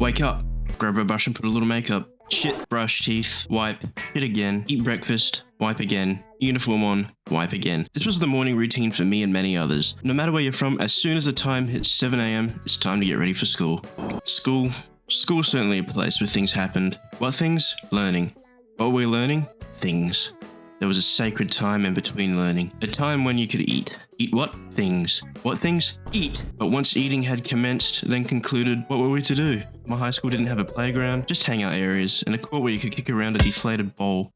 Wake up, grab a brush and put a little makeup. Shit, brush teeth, wipe, shit again, eat breakfast, wipe again, uniform on, wipe again. This was the morning routine for me and many others. No matter where you're from, as soon as the time hits 7 AM, it's time to get ready for school. School's certainly a place where things happened. What things? Learning. What were we learning? Things. There was a sacred time in between learning. A time when you could eat. Eat what? Things. What things? Eat. But once eating had commenced, then concluded, what were we to do? My high school didn't have a playground, just hangout areas, and a court where you could kick around a deflated bowl.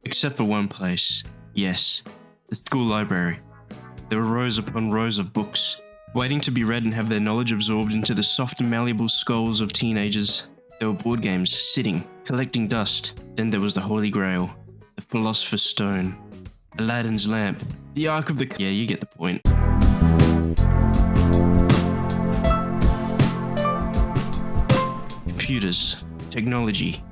Except for one place. Yes, the school library. There were rows upon rows of books, waiting to be read and have their knowledge absorbed into the soft and malleable skulls of teenagers. There were board games, sitting, collecting dust. Then there was the Holy Grail, the Philosopher's Stone, Aladdin's lamp, the Ark of the... Yeah, you get the point. Computers, technology,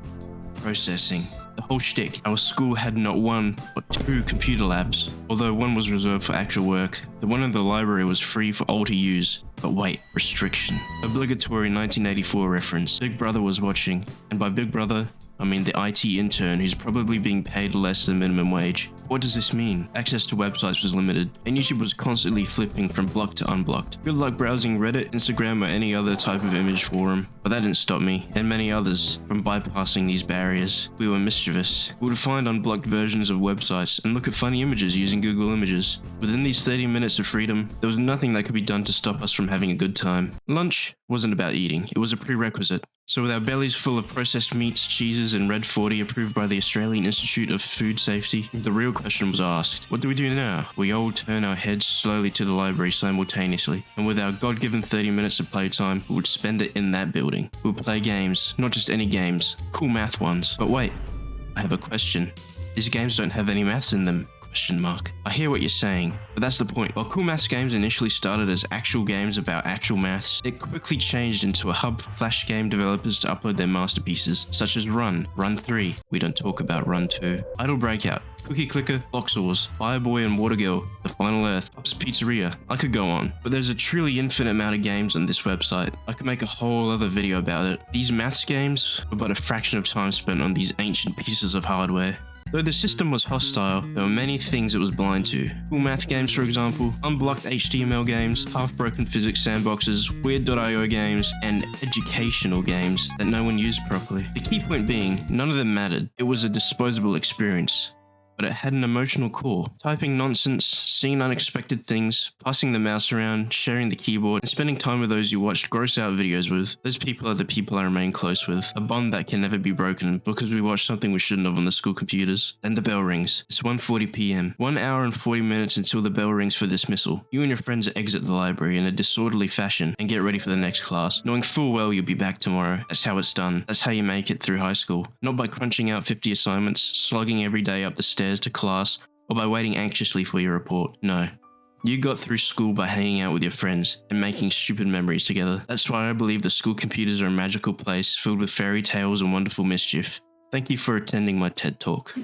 processing, the whole shtick. Our school had not one, but 2 computer labs. Although one was reserved for actual work, the one in the library was free for all to use. But wait, restriction. Obligatory 1984 reference. Big Brother was watching, and by Big Brother, I mean the IT intern who's probably being paid less than minimum wage. What does this mean? Access to websites was limited, and YouTube was constantly flipping from blocked to unblocked. Good luck browsing Reddit, Instagram, or any other type of image forum. But that didn't stop me, and many others, from bypassing these barriers. We were mischievous. We would find unblocked versions of websites and look at funny images using Google Images. Within these 30 minutes of freedom, there was nothing that could be done to stop us from having a good time. Lunch wasn't about eating, it was a prerequisite. So with our bellies full of processed meats, cheeses, and Red 40 approved by the Australian Institute of Food Safety, the real question was asked, what do we do now? We all turn our heads slowly to the library simultaneously, and with our God-given 30 minutes of playtime, we would spend it in that building. We would play games, not just any games, cool math ones. But wait, I have a question. These games don't have any maths in them. I hear what you're saying, but that's the point. While CoolMathGames initially started as actual games about actual maths, it quickly changed into a hub for Flash game developers to upload their masterpieces, such as Run 3, we don't talk about Run 2, Idle Breakout, Cookie Clicker, Blox Wars, Fireboy and Water Girl, The Final Earth, Up's Pizzeria. I could go on, but there's a truly infinite amount of games on this website. I could make a whole other video about it. These maths games were but a fraction of time spent on these ancient pieces of hardware. Though the system was hostile, there were many things it was blind to. CoolMathGames, for example, unblocked HTML games, half-broken physics sandboxes, weird.io games, and educational games that no one used properly. The key point being, none of them mattered. It was a disposable experience. But it had an emotional core. Typing nonsense, seeing unexpected things, passing the mouse around, sharing the keyboard, and spending time with those you watched gross out videos with. Those people are the people I remain close with. A bond that can never be broken because we watched something we shouldn't have on the school computers. Then the bell rings. It's 1:40 PM. 1 hour and 40 minutes until the bell rings for dismissal. You and your friends exit the library in a disorderly fashion and get ready for the next class, knowing full well you'll be back tomorrow. That's how it's done. That's how you make it through high school. Not by crunching out 50 assignments, slogging every day up the stairs to class, or by waiting anxiously for your report. No. You got through school by hanging out with your friends and making stupid memories together. That's why I believe the school computers are a magical place filled with fairy tales and wonderful mischief. Thank you for attending my TED Talk.